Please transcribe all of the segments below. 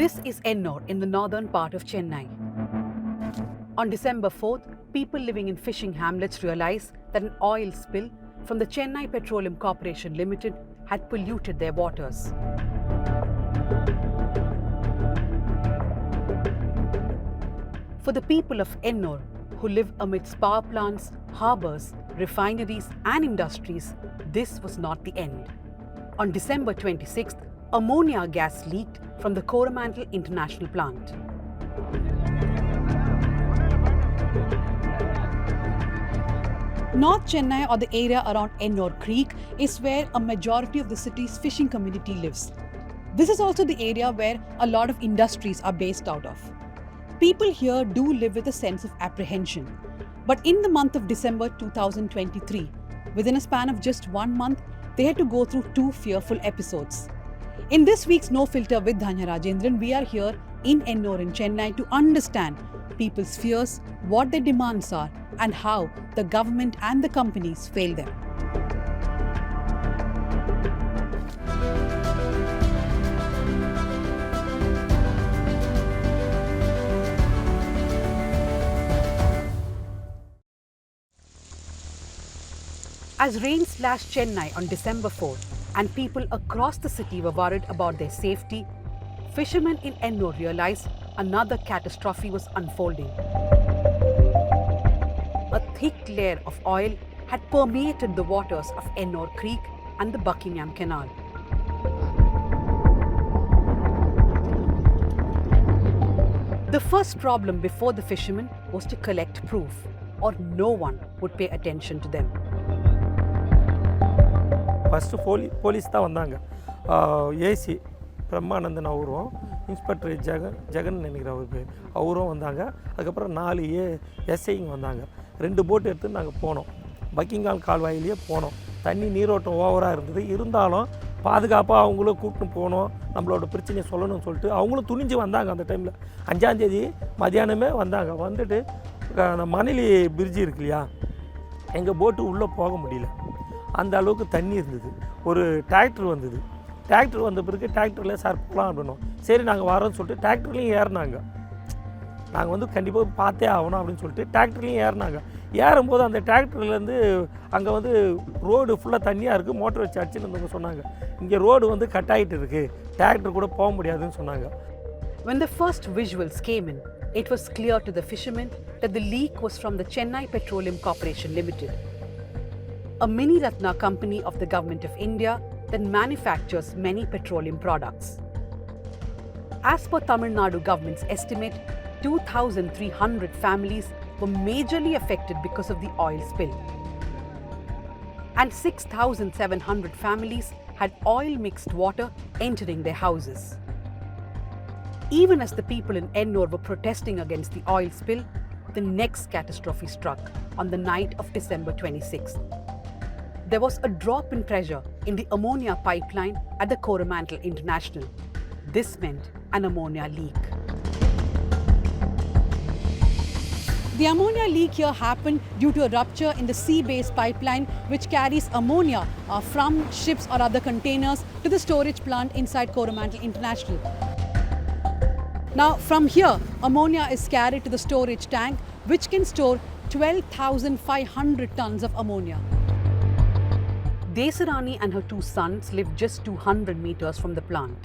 This is Ennore in the northern part of Chennai. On December 4th, people living in fishing hamlets realized that an oil spill from the Chennai Petroleum Corporation Ltd had polluted their waters. For the people of Ennore, who live amidst power plants, harbours, refineries and industries, this was not the end. On December 26th, ammonia gas leaked from the Coromandel International Plant. North Chennai, or the area around Ennore Creek, is where a majority of the city's fishing community lives. This is also the area where a lot of industries are based out of. People here do live with a sense of apprehension. But in the month of December 2023, within a span of just 1 month, they had to go through 2 fearful episodes. In this week's No Filter with Dhanya Rajendran, we are here in Ennore in Chennai to understand people's fears, what their demands are, and how the government and the companies fail them. As rain slashed Chennai on December 4th and people across the city were worried about their safety, fishermen in Ennore realized another catastrophe was unfolding. A thick layer of oil had permeated the waters of Ennore Creek and the Buckingham Canal. The first problem before the fishermen was to collect proof, or no one would pay attention to them. First police தான் வந்தாங்க. AC Brahmanandan அவரும், inspector Jagan நினைக்கிற அவர் பேர், அவரும் வந்தாங்க. அதுக்கப்புறம் 4 எஸ்ஐங்க வந்தாங்க. 2 போட்டு எடுத்து நாங்கள் போனோம். பக்கிங்காம் கால்வாயிலேயே போனோம். தண்ணி நீரோட்டம் ஓவராக இருந்தது. இருந்தாலும் பாதுகாப்பாக அவங்களும் கூப்பிட்டு போனோம். நம்மளோட பிரச்சனையை சொல்லணும்னு சொல்லிட்டு அவங்களும் துணிஞ்சு வந்தாங்க. அந்த டைமில் 5ஆம் தேதி மதியானமே வந்தாங்க. வந்துட்டு மணலி பிரிட்ஜு இருக்கு இல்லையா, எங்கள் போட்டு உள்ளே போக முடியல, அந்த அளவுக்கு தண்ணி இருந்தது. ஒரு டிராக்டர் வந்தது. டிராக்டர் வந்த பிறகு டிராக்டரில் சார் போகலாம் அப்படின்னோம். சரி நாங்கள் வரோன்னு சொல்லிட்டு டிராக்டர்லேயும் ஏறினாங்க. நாங்கள் கண்டிப்பாக பார்த்தே ஆகணும் அப்படின்னு சொல்லிட்டு டிராக்டர்லேயும் ஏறினாங்க. ஏறும்போது அந்த டிராக்டர்லேருந்து அங்கே ரோடு ஃபுல்லாக தண்ணியாக இருக்குது, மோட்டர் வச்சு அடிச்சுன்னு சொன்னாங்க. இங்கே ரோடு கட் ஆகிட்டு இருக்குது, டிராக்டர் கூட போக முடியாதுன்னு சொன்னாங்க. When the first visuals came in, it was clear to the fishermen that the leak was from the Chennai Petroleum Corporation Ltd, a mini Ratna company of the Government of India that manufactures many petroleum products. As per Tamil Nadu government's estimate, 2,300 families were majorly affected because of the oil spill. And 6,700 families had oil-mixed water entering their houses. Even as the people in Ennore were protesting against the oil spill, the next catastrophe struck on the night of December 26th. There was a drop in pressure in the ammonia pipeline at the Coromandel International. This meant an ammonia leak. The ammonia leak here happened due to a rupture in the sea-based pipeline which carries ammonia from ships or other containers to the storage plant inside Coromandel International. Now from here, ammonia is carried to the storage tank which can store 12,500 tons of ammonia. Desarani and her 2 sons lived just 200 meters from the plant.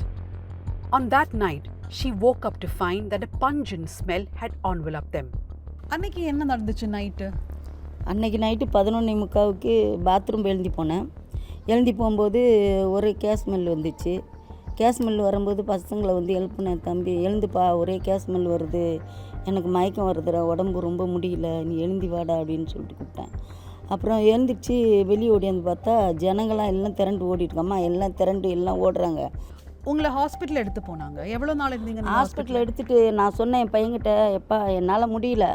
On that night, she woke up to find that a pungent smell had enveloped them. அன்னைக்கு என்ன நடந்துச்சு night? அன்னைக்கு night 11:45க்கு bathroom எழுந்தி போனேன். எழுந்தி போகும்போது ஒரே gas smell வந்துச்சு. Gas smell வரும்போது பசங்களை ஹெல்ப் பண்ண, தம்பி எழுந்துப்பா, ஒரே கேஸ் ஸ்மெல் வருது, எனக்கு மயக்கம் வருதுடா, உடம்பு ரொம்ப முடியல, நீ எழுந்தி வாடா அப்படின்னு சொல்லிட்டு கூப்பிட்டேன். அப்புறம் எழுந்திரிச்சு வெளியே ஓடியாந்து பார்த்தா ஜனங்களாம் எல்லாம் திரண்டு ஓடிட்டுருக்கம்மா, எல்லாம் திரண்டு எல்லாம் ஓடுறாங்க. உங்களை ஹாஸ்பிட்டல் எடுத்து போனாங்க. எவ்வளோ நாள் இருந்தீங்க ஹாஸ்பிட்டல்? எடுத்துகிட்டு நான் சொன்னேன் என் பையன்கிட்ட, எப்பா என்னால் முடியல,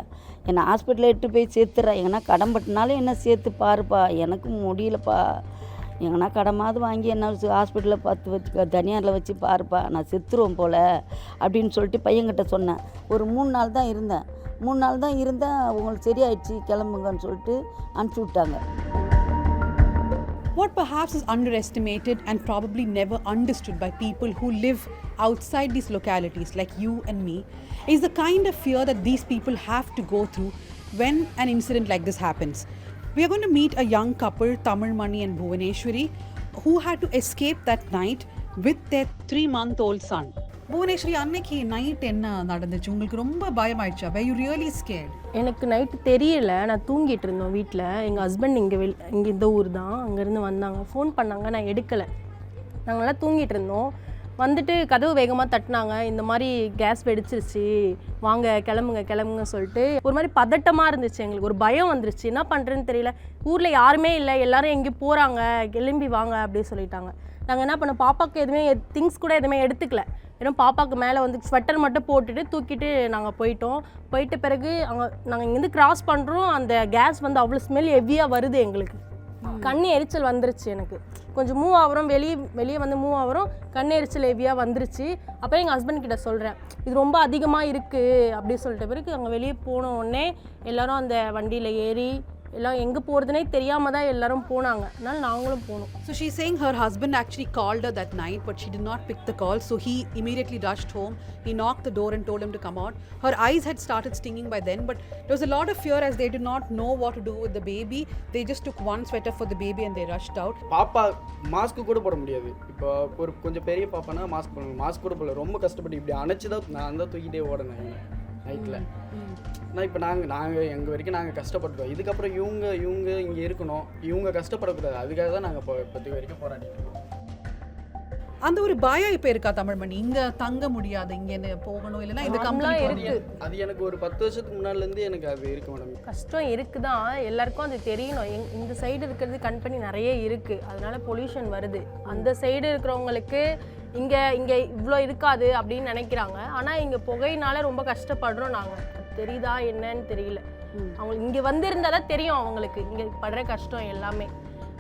என்னை ஹாஸ்பிட்டலில் எடுத்து போய் சேர்த்துறேன், எங்கன்னா கடன் பட்டினாலும் என்ன சேர்த்து பாருப்பா, எனக்கு முடியலப்பா, எங்கன்னா கடமாவது வாங்கி என்ன ஹாஸ்பிட்டலில் பார்த்து வச்சு தனியாரில் வச்சு பாருப்பா, நான் செத்துருவேன் போல் அப்படின்னு சொல்லிட்டு பையன்கிட்ட சொன்னேன். ஒரு 3 நாள் தான் இருந்தேன். 3 நாள் தான் இருந்தேன். உங்களுக்கு சரியாயிடுச்சு கிளம்புங்கன்னு சொல்லிட்டு அனுப்பிச்சி விட்டாங்க. What perhaps is underestimated and probably never understood by people who live outside these localities like you and me is the kind of fear that these people have to go through when an incident like this happens. We are going to meet a young couple, Tamil Mani and Bhuvaneshwari, who had to escape that night with their 3-month-old son. Bhuvaneswari, அன்னைக்கு night என்ன நடந்துச்சு? உங்களுக்கு ரொம்ப பயமாயிடுச்சா? Were you really scared? எனக்கு night தெரியல, நான் தூங்கிட்டு இருந்தோம் வீட்டில். எங்கள் ஹஸ்பண்ட் இங்கே இந்த ஊர் தான், அங்கேருந்து வந்தாங்க, ஃபோன் பண்ணாங்க, நான் எடுக்கலை. நாங்கள்லாம் தூங்கிட்டு இருந்தோம். வந்துட்டு கதவு வேகமாக தட்டினாங்க, இந்த மாதிரி கேஸ் வெடிச்சிருச்சு, வாங்க கிளம்புங்க சொல்லிட்டு ஒரு மாதிரி பதட்டமாக இருந்துச்சு. எங்களுக்கு ஒரு பயம் வந்துருச்சு, என்ன பண்ணுறேன்னு தெரியல. ஊரில் யாருமே இல்லை, எல்லோரும் எங்கேயும் போகிறாங்க, கிளம்பி வாங்க அப்படின்னு சொல்லிட்டாங்க. நாங்கள் என்ன பண்ணோம், பாப்பாவுக்கு எதுவுமே திங்ஸ் கூட எதுவுமே எடுத்துக்கல. வெறும் பாப்பாவுக்கு மேலே வந்து ஸ்வெட்டர் மட்டும் போட்டுட்டு தூக்கிட்டு நாங்கள் போயிட்ட பிறகு நாங்கள் இங்கேருந்து கிராஸ் பண்ணுறோம். அந்த கேஸ் வந்து அவ்வளோ ஸ்மெல் ஹெவியாக வருது. எங்களுக்கு கண் எரிச்சல் வந்துருச்சு. எனக்கு கொஞ்சம் மூவ் ஆகிறோம், வெளியே வந்து மூவ் ஆகிறோம், கண் எரிச்சல் ஹெவியாக வந்துருச்சு. அப்போ எங்கள் ஹஸ்பண்ட் கிட்ட சொல்கிறேன், இது ரொம்ப அதிகமாக இருக்குது அப்படின்னு சொல்லிட்ட பிறகு அங்கே வெளியே போன உடனே எல்லோரும் அந்த வண்டியில் ஏறி எல்லாம் எங்கே போகிறதுனே தெரியாமல் தான் எல்லாரும் போனாங்க. அதனால நாங்களும் போனோம். So she's saying her husband actually called her that night, but she did not pick the call. So he immediately rushed home. He knocked the door and told him to come out. Her eyes had started stinging by then, but there was a lot of fear as they did not know what to do with the baby. They just took one sweater for the baby and they rushed out. பாப்பா mask கூட போட முடியாது. இப்போ ஒரு கொஞ்சம் பெரிய பாப்பானா mask போடணும். Mask கூட போடல. ரொம்ப கஷ்டப்பட்டு இப்படி அணைச்சி தான் நான் தான் தூக்கிட்டே ஓடினேன் நைட்டில். ஆனால் இப்போ நாங்கள் எங்கள் வரைக்கும் நாங்கள் கஷ்டப்பட்டோம். இதுக்கப்புறம் இவங்க இங்கே இருக்கணும், இவங்க கஷ்டப்படக்கூடாது. அதுக்காக தான் நாங்கள் இப்போதைக்கு வரைக்கும் போராடிட்டு. அந்த ஒரு பயம் இப்போ இருக்கா தமிழ்மணி? இங்கே தங்க முடியாது, இங்கே போகணும், இல்லைன்னா இந்த கம்பெனி இருக்கு. அது எனக்கு ஒரு 10 வருஷத்துக்கு முன்னாடிலேருந்து எனக்கு அது இருக்கு மேடம். கஷ்டம் இருக்குதான், எல்லாருக்கும் அது தெரியணும். இந்த சைடு இருக்கிறது கம்பெனி நிறைய இருக்குது, அதனால பொல்யூஷன் வருது. அந்த சைடு இருக்கிறவங்களுக்கு இங்கே இவ்வளோ இருக்காது அப்படின்னு நினைக்கிறாங்க. ஆனால் இங்கே புகையினால ரொம்ப கஷ்டப்படுறோம் நாங்கள். தெரியுதா என்னன்னு தெரியல. அவங்களுக்கு இங்கே வந்திருந்தால் தான் தெரியும் அவங்களுக்கு இங்கே படுற கஷ்டம் எல்லாமே.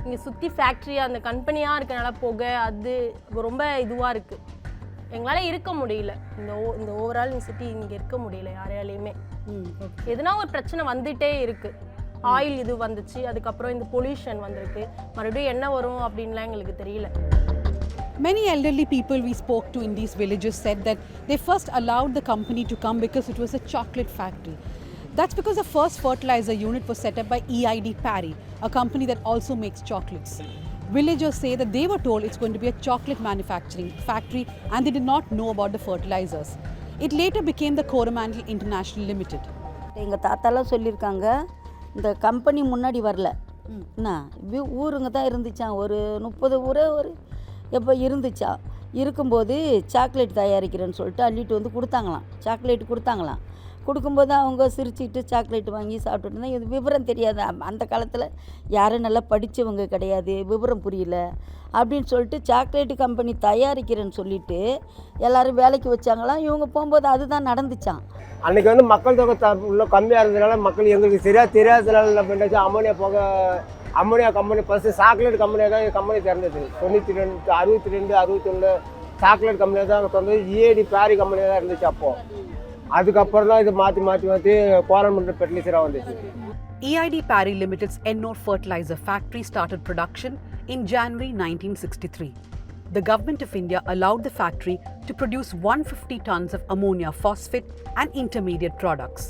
இங்கே சுற்றி ஃபேக்ட்ரி அந்த கம்பெனியாக இருக்கனால புகை அது ரொம்ப இதுவாக இருக்குது. எங்களால் இருக்க முடியல. இந்த ஓவரால் இந்த சிட்டி இங்கே இருக்க முடியல யாராலையுமே. எதுனா ஒரு பிரச்சனை வந்துகிட்டே இருக்குது. ஆயில் இது வந்துச்சு, அதுக்கப்புறம் இந்த பொல்யூஷன் வந்திருக்கு, மறுபடியும் என்ன வரும் அப்படின்லாம் எங்களுக்கு தெரியல. Many elderly people we spoke to in these villages said that they first allowed the company to come because it was a chocolate factory. That's because the first fertilizer unit was set up by EID Parry, a company that also makes chocolates. Villagers say that they were told it's going to be a chocolate manufacturing factory and they did not know about the fertilizers. It later became the Coromandel International Limited. எங்கள் தாத்தாலாம் சொல்லியிருக்காங்க, இந்த company முன்னாடி வரல, என்ன ஊருங்க தான் இருந்துச்சான். ஒரு 30 ஊரே எப்போ இருந்துச்சா. இருக்கும்போது சாக்லேட் தயாரிக்கிறேன்னு சொல்லிட்டு அள்ளிட்டு வந்து கொடுத்தாங்களாம். கொடுக்கும்போது அவங்க சிரிச்சுட்டு சாக்லேட் வாங்கி சாப்பிட்டுட்டு இருந்தால் இது விவரம் தெரியாது. அந்த காலத்தில் யாரும் நல்லா படித்தவங்க கிடையாது, விவரம் புரியல அப்படின்னு சொல்லிட்டு சாக்லேட்டு கம்பெனி தயாரிக்கிறேன்னு சொல்லிட்டு எல்லோரும் வேலைக்கு வச்சாங்களாம். இவங்க போகும்போது அதுதான் நடந்துச்சான். அன்றைக்கி வந்து மக்கள் தொகை உள்ள கம்மியாக இருந்ததுனால மக்கள் எங்களுக்கு சரியாக தெரியாததுனால என்ன பண்ணிச்சு, அம்மோனியா கம்பெனி ஃபஸ்ட்டு சாக்லேட் கம்பெனியாக தான் கம்பெனி திறந்தது. 92, 62, 61 சாக்லேட் கம்பெனியாக தான் திறந்தது. EID Parry கம்பெனியாக தான் இருந்துச்சு அப்போது. அதுக்கப்புறம் தான் இது மாற்றி கோரமண்டல் ஃபெர்டிலைசராக வந்துச்சு. EID Parry Limited's Ennore fertilizer factory started production in January 1963. The Government of India allowed the factory to produce 150 tons of ammonia phosphate and intermediate products.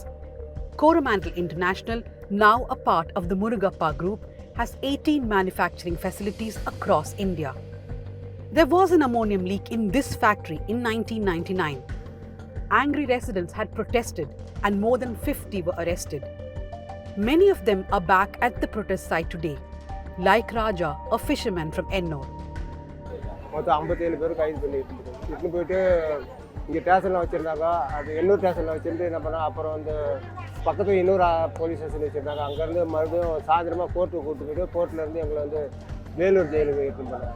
Coromandel International, now a part of the Murugappa Group, has 18 manufacturing facilities across India. There was an ammonium leak in this factory in 1999. Angry residents had protested and more than 50 were arrested. Many of them are back at the protest site today, like Raja, a fisherman from Ennore. மொத்தம் 57 பேர் கைது பண்ணிட்டு போயிட்டு இங்கே ஸ்டேஷனில் வச்சுருந்தாங்க. அது எண்ணூர் ஸ்டேஷனில் வச்சுருந்து என்ன பண்ணால் அப்புறம் வந்து பக்கத்தில் இன்னொரு போலீஸ் ஸ்டேஷன் வச்சுருந்தாங்க. அங்கேருந்து மறுபடியும் சாயந்தரமாக கோர்ட்டுக்கு கூப்பிட்டு போயிட்டு கோர்ட்லேருந்து எங்களை வந்து வேலூர் ஜெயிலுக்கு எடுத்துன்னு போனாங்க.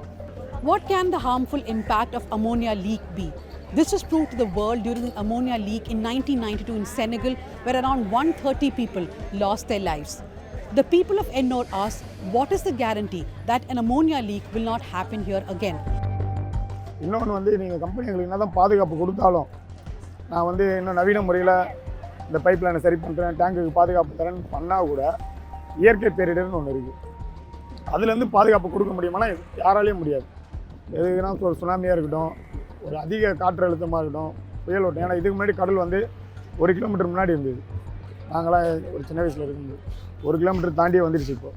What can the harmful impact of ammonia leak be? This was proved to the world during an ammonia leak in 1992 in Senegal, where around 130 people lost their lives. The people of Ennore asked, what is the guarantee that an ammonia leak will not happen here again? இன்னொன்று வந்து நீங்கள் company எங்களுக்கு என்ன தான் பாதுகாப்பு கொடுத்தாலும் நான் வந்து இன்னும் நவீன முறையில் இந்த பைப் லைனை சரி பண்ணுறேன், டேங்குக்கு பாதுகாப்பு தரேன்னு பண்ணால் கூட இயற்கை பேரிடர்னு ஒன்று இருக்குது. அதுலேருந்து பாதுகாப்பு கொடுக்க முடியுமானா யாராலையும் முடியாது. எதுக்குன்னா ஒரு சுனாமியாக இருக்கட்டும், ஒரு அதிக காற்று அழுத்தமாக இருக்கட்டும், புயல் ஓட்டம். ஏன்னா இதுக்கு முன்னாடி கடல் வந்து 1 கிலோமீட்டர் முன்னாடி இருந்தது. நாங்களாம் ஒரு சின்ன வயசில் இருக்கும்போது 1 கிலோமீட்டர் தாண்டியே வந்துடுச்சு. இப்போ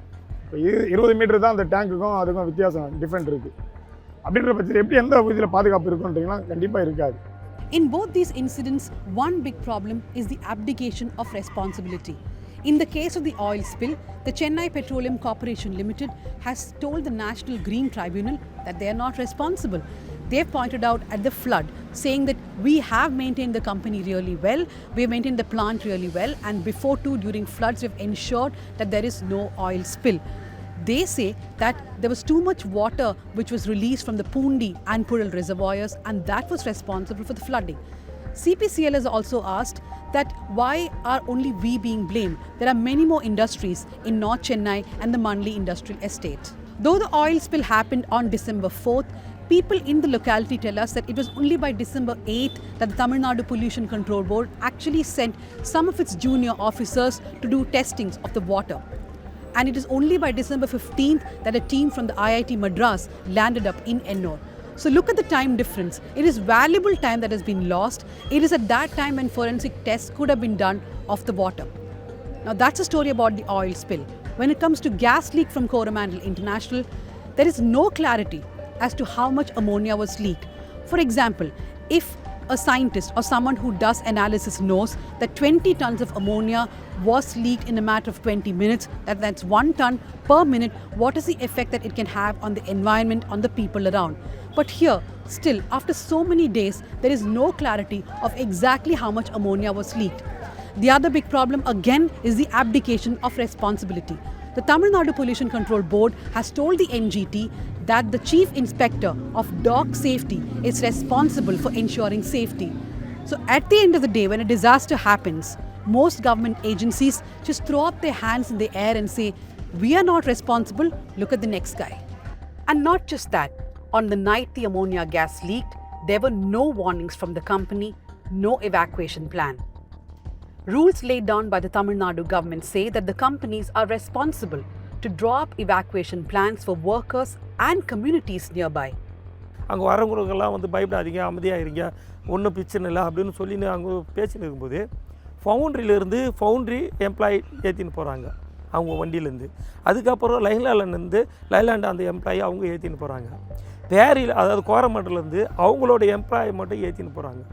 20 மீட்டர் தான் அந்த டேங்க்குக்கும் அதுக்கும் வித்தியாசம், டிஃப்ரெண்ட் இருக்குது. அப்படின்ற பட்சத்தில் எப்படி எந்த இதில் பாதுகாப்பு இருக்குன்றீங்கன்னா கண்டிப்பாக இருக்காது. In both these incidents, one big problem is the abdication of responsibility. In the case of the oil spill, the Chennai Petroleum Corporation Ltd has told the National Green Tribunal that they are not responsible. They have pointed out at the flood, saying that we have maintained the company really well, we have maintained the plant really well, and before too, during floods, we have ensured that there is no oil spill. They say that there was too much water which was released from the Pundi and Pural reservoirs, and that was responsible for the flooding. CPCL has also asked that why are only we being blamed? There are many more industries in North Chennai and the Mandli Industrial Estate. Though the oil spill happened on December 4th, people in the locality tell us that it was only by December 8th that the Tamil Nadu Pollution Control Board actually sent some of its junior officers to do testings of the water. And it is only by December 15th that a team from the IIT Madras landed up in Ennore. So look at the time difference. It is valuable time that has been lost. It is at that time when forensic tests could have been done of the water. Now that's a story about the oil spill. When it comes to gas leak from Coromandel International, there is no clarity as to how much ammonia was leaked. For example, if a scientist or someone who does analysis knows that 20 tons of ammonia was leaked in a matter of 20 minutes, that's 1 ton per minute, what is the effect that it can have on the environment, on the people around? But here, still, after so many days, there is no clarity of exactly how much ammonia was leaked. The other big problem again is the abdication of responsibility. The Tamil Nadu Pollution Control Board has told the NGT that the Chief Inspector of Dock Safety is responsible for ensuring safety. So at the end of the day, when a disaster happens, most government agencies just throw up their hands in the air and say, we are not responsible, look at the next guy. And not just that, on the night the ammonia gas leaked, there were no warnings from the company, no evacuation plan. Rules laid down by the Tamil Nadu government say that the companies are responsible to draw up evacuation plans for workers and communities nearby. அங்கே வரவங்களுக்கெல்லாம் வந்து பயப்படாதீங்க, அமைதியாக இருங்க, ஒன்றும் பிரச்சனை இல்லை அப்படின்னு சொல்லி அங்கே பேசின்னு இருக்கும்போது ஃபவுண்ட்ரியிலேருந்து ஃபவுண்ட்ரி எம்ப்ளாயி ஏற்றின்னு போகிறாங்க அவங்க வண்டியிலேருந்து. அதுக்கப்புறம் லைலாண்டு அந்த எம்ப்ளாயி அவங்க ஏற்றின்னு போகிறாங்க. பேரியில் அதாவது கோரமண்டலேருந்து அவங்களோட எம்ப்ளாயி மட்டும் ஏற்றின்னு போகிறாங்க.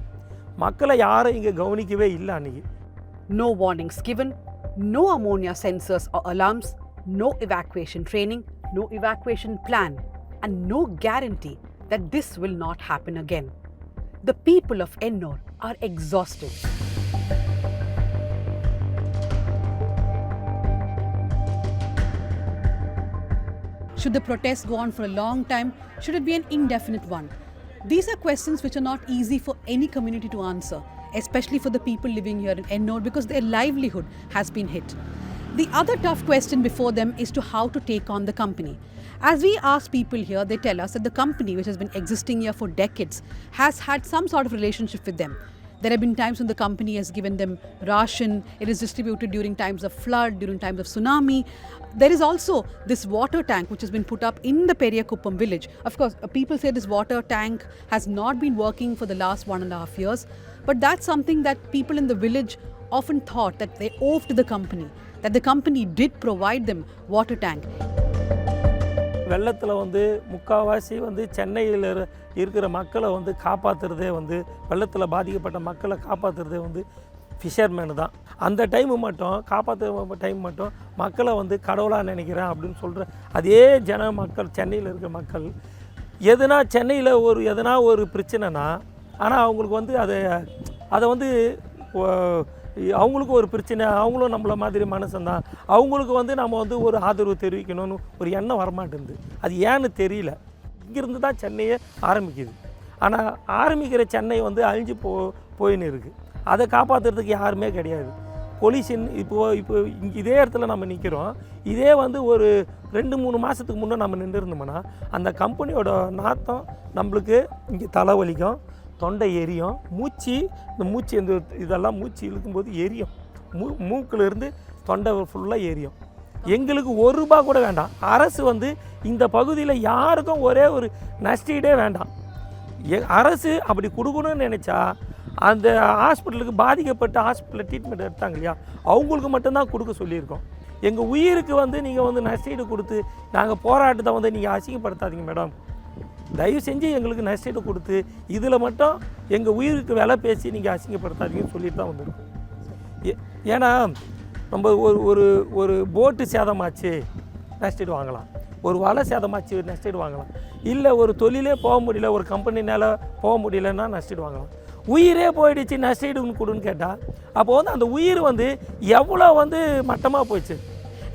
மக்களை யாரும் இங்கே கவனிக்கவே இல்லை அன்றைக்கி. No warnings given, no ammonia sensors or alarms, no evacuation training, no evacuation plan, and no guarantee that this will not happen again. The people of Ennore are exhausted. Should the protest go on for a long time? Should it be an indefinite one? These are questions which are not easy for any community to answer, especially for the people living here in Ennore, because their livelihood has been hit. The other tough question before them is to how to take on the company. As we ask people here, they tell us that the company, which has been existing here for decades, has had some sort of relationship with them. There have been times when the company has given them ration, it is distributed during times of flood, during times of tsunami. There is also this water tank which has been put up in the Periyakuppam village. Of course, people say this water tank has not been working for the last 1.5 years, but that's something that people in the village often thought that they owe to the company, that the company did provide them water tank. வெள்ளத்தில் வந்து முக்கால்வாசி வந்து சென்னையில் இருக்கிற மக்களை வந்து காப்பாற்றுறதே வந்து வெள்ளத்தில் பாதிக்கப்பட்ட மக்களை காப்பாற்றுறதே வந்து ஃபிஷர்மேனு தான். அந்த டைமு மட்டும் காப்பாற்றுற டைம் மட்டும் மக்களை வந்து கடவுளாக நினைக்கிறேன் அப்படின்னு சொல்கிற அதே மக்கள் சென்னையில் இருக்கிற மக்கள் எதுனா சென்னையில் எதனா ஒரு பிரச்சனைனா ஆனால் அவங்களுக்கு வந்து அதை வந்து அவங்களுக்கு ஒரு பிரச்சனை, அவங்களும் நம்மள மாதிரி மனுஷன்தான், அவங்களுக்கு வந்து நம்ம வந்து ஒரு ஆதரவு தெரிவிக்கணும்னு ஒரு எண்ணம் வரமாட்டேங்குது. அது ஏன்னு தெரியல. இங்கேருந்து தான் சென்னையே ஆரம்பிக்குது. ஆனால் ஆரம்பிக்கிற சென்னை வந்து அழிஞ்சு போயின்னு இருக்குது. அதை காப்பாற்றுறதுக்கு யாருமே கிடையாது. பொலிஷன் இப்போ இதே இடத்துல நம்ம நிற்கிறோம். இதே வந்து ஒரு 2-3 மாதத்துக்கு முன்னே நம்ம நின்றுருந்தோம்னா அந்த கம்பெனியோட நாத்தம் நம்மளுக்கு இங்கே தலைவலிக்கும், தொண்டை எரியும், இதெல்லாம் மூச்சு இழுக்கும்போது எரியும், மூக்கில் இருந்து தொண்டை ஃபுல்லாக எரியும். எங்களுக்கு ₹1 கூட வேண்டாம். அரசு வந்து இந்த பகுதியில் யாருக்கும் ஒரே ஒரு நஷ்டீடே வேண்டாம். அரசு அப்படி கொடுக்கணும்னு நினச்சா அந்த ஹாஸ்பிட்டலுக்கு பாதிக்கப்பட்ட ஹாஸ்பிட்டலில் ட்ரீட்மெண்ட் எடுத்தாங்க இல்லையா, அவங்களுக்கு மட்டும்தான் கொடுக்க சொல்லியிருக்கோம். எங்கள் உயிருக்கு வந்து நீங்கள் வந்து நஷ்டீடு கொடுத்து நாங்கள் போராட்டத்தை வந்து நீங்கள் அசிங்கப்படுத்தாதீங்க மேடம். தயவு செஞ்சு எங்களுக்கு நஷ்டீடு கொடுத்து இதில் மட்டும் எங்கள் உயிருக்கு விலை பேசி நீங்கள் அசிங்கப்படுத்தாதீங்கன்னு சொல்லிட்டு தான் வந்துருக்கோம். ஏன்னா நம்ம ஒரு போட்டு சேதமாச்சு நஷ்டீடு வாங்கலாம், ஒரு வலை சேதமாச்சு நஷ்டீடு வாங்கலாம், இல்லை ஒரு தொழிலே போக முடியல, ஒரு கம்பெனினால் போக முடியலன்னா நஷ்டீடு வாங்கலாம். உயிரே போயிடுச்சு நஷ்டீடுன்னு கொடுன்னு கேட்டால் அப்போ வந்து அந்த உயிர் வந்து எவ்வளோ வந்து மட்டமாக போயிடுச்சு.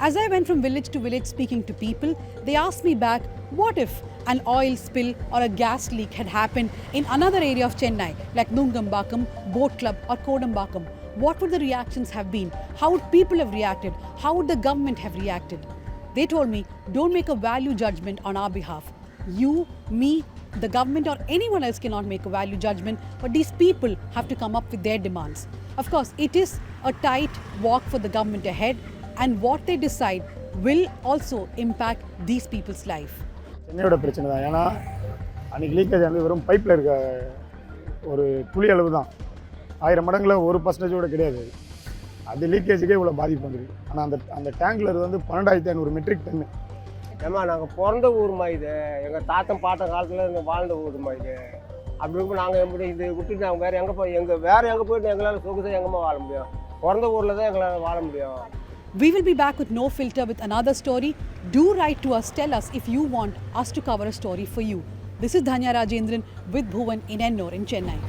As I went from village to village speaking to people, they asked me back, what if an oil spill or a gas leak had happened in another area of Chennai, like Nungambakkam, Boat Club or Kodambakkam? What would the reactions have been? How would people have reacted? How would the government have reacted? They told me, don't make a value judgment on our behalf. You, me, the government or anyone else cannot make a value judgment, but these people have to come up with their demands. Of course, it is a tight walk for the government ahead, and what they decide will also impact these people's life. சென்னையோட பிரச்சனை தான். ஏன்னா அன்றைக்கி leakage வந்து வெறும் பைப்பில் இருக்க ஒரு துளி அளவு தான், 1000 மடங்கில் 1% கூட கிடையாது. அது லீக்கேஜுக்கே இவ்வளோ பாதிப்பு வந்துருக்கு. ஆனால் அந்த டேங்கில் வந்து 12,500 மெட்ரிக் டன்னு. ஏமா நாங்கள் பிறந்த ஊருமா இது, எங்கள் தாத்தன் பாட்டன் காலத்தில் இங்கே வாழ்ந்த ஊருமா இது. அப்படி இருக்கும் நாங்கள் எப்படி இது விட்டுட்டு நாங்கள் வேறு எங்கே போய் வேறு எங்கே போயிட்டு எங்களால் சொகுசாக எங்கேம்மா வாழ முடியும்? பிறந்த ஊரில் தான் எங்களால் வாழ முடியும். We will be back with No Filter with another story. Do write to us, tell us if you want us to cover a story for you. This is Dhanya Rajendran with Bhuvan in Ennore in Chennai.